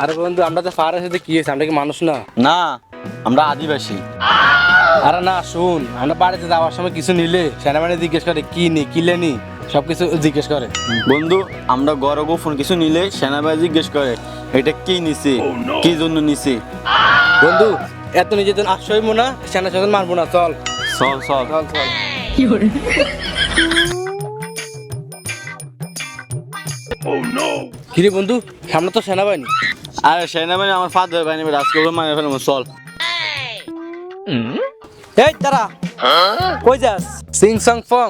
আরে বন্ধু আমরা তো ফার আছে কি হয়েছে, আমরা কি মানুষ না? না, আমরা আদিবাসী। আরে না শুন, আমরা বাড়িতে যাওয়ার সময় কিছু নিলে সেনাবাহিনী জিজ্ঞেস করে কি নি কিলে নি সবকিছু জিজ্ঞেস করে। বন্ধু আমরা গড় গোপন কিছু নিলে সেনাবাহিনী জিজ্ঞেস করে এটা কি নিছে, কি জন্য নিছে। বন্ধু এত নিজেদের আশ্রয় না, সেনা সাথে মারবো না, চল চল চল চল চল। কিরে বন্ধু, সামনে তো সেনাবাহিনী। আরে সেনাবাহিনী আমার ফাদার বাহিনী রাজকোট মারে ফেলবো, চল। এই তারা কই যাস? সিং সং ফং।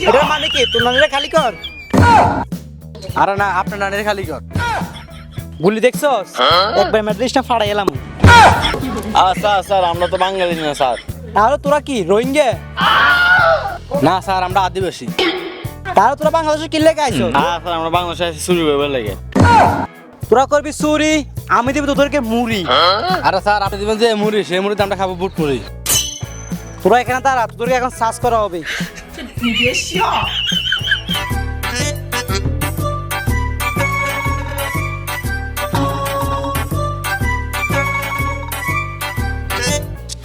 এটা মানে কি? তোর নানিরা খালি কর। আরে না, আপনার নানের খালি কর। গুলি দেখছস? একবার ম্যাট্রিক্সটা ফাড়াই এলাম। স্যার স্যার আমরা তো বাঙালি না স্যার। তাহলে তোরা কি রোহিঙ্গা? না স্যার, আমরা আদিবাসী। তাহলে তোরা বাংলাদেশে কি লেগে আইছো? স্যার আমরা বাংলাদেশে চুরি করবে লাগে। তোরা করবি চুরি, আমি দেব তোদেরকে মুড়ি। আরে স্যার আপনি দিবেন যে মুড়ি, সেই মুড়িতে আমরা খাবো বুট মুড়ি। তোরা এখানে তারা, তোদেরকে এখন সার্চ করা হবে।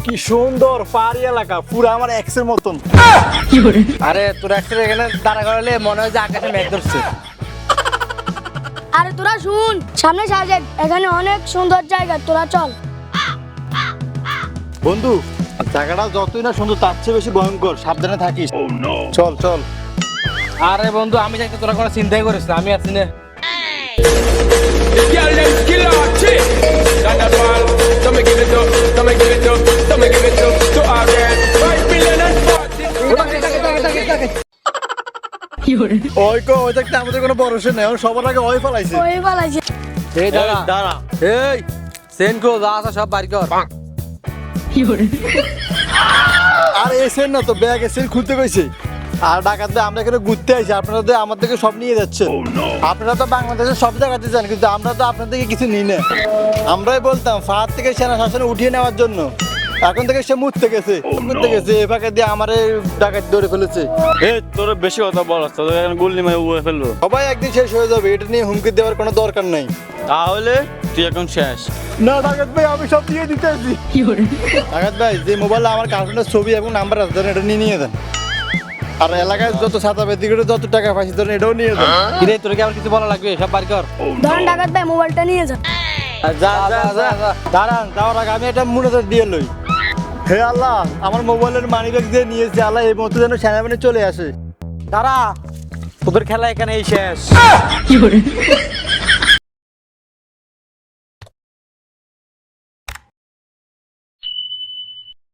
কি সুন্দর পাহাড়ি এলাকা, পুরো আমার এক্সের মতন। আরে তোরা একসাথে এখানে দাঁড়া করালে মনে হয় যে আকাশে মেঘ ধরছে। আরে তোরা শুন, সামনে সাজেক, এখানে অনেক সুন্দর জায়গা, তোরা চল। বন্ধু জায়গাটা যতই না সুন্দর তার চেয়ে বেশি ভয়ঙ্কর, সাবধানে থাকিস। চল চল। আরে বন্ধু আমি যাইতে তোরা কোনো চিন্তাই করিস না, আমি আছি না। ওই কো ওই দেখতে আমাদের কোনো ভরসা নেই, ওর সবার আগে ওই ফেলাইছে। ওই পালাইছে। এই দাঁড়া দাঁড়া এই সেনকো যা আছে সব বাড়ি কর। আর এসেন না তো, ব্যাগ এসেন খুলতে কইছে। আর ডাকাতে আমরা এখানে ঘুরতে আইছি, আপনারা তো আমাদেরকে সব নিয়ে যাচ্ছেন। আপনারা তো বাংলাদেশের সব জায়গাতে যান, কিন্তু আমরা তো আপনার থেকে কিছু নিই না। আমরাই বলতাম ফাঁদ থেকে সেনা শাসনে উঠিয়ে নেওয়ার জন্য, এখন থেকে সে মুততে গেছে এ ফাঁকে দিয়ে আমারে ডাকাত ধরে ফেলেছে। এই তোর বেশি কথা বল, তোদের এখন গুল্লি মারে উড়ে ফেলবো। সবাই একদিন শেষ হয়ে যাবে, এটা নিয়ে হুমকি দেওয়ার কোনো দরকার নাই। তাহলে তুই এখন শেষ। না ডাকাত ভাই, আমি সব দিয়ে দিতে আসি। ডাকাত ভাই, যে মোবাইলে আমার কার্টুনের ছবি এবং নাম্বার আছে ধরেন, এটা নিয়ে দেন। আর এলাকায় যত ছাতা বেদি করে যত টাকা পাইছি ধরেন, এটাও নিয়ে দেন। কিরে তোর কি আবার কিছু বলা লাগবে, সব বাড়ি কর। ধরুন ডাকাত ভাই মোবাইলটা নিয়ে যা। আর যা যা যা দাঁড়ান, যাওয়ার আগে আমি একটা মনে দিয়ে লই। হে আল্লাহ, আমার মোবাইলের মানি ব্যাগ দিয়ে নিয়েছে, আল্লাহ এই মতো যেন সেনাবাহিনী চলে আসে। তারা তোদের খেলা এখানে শেষ।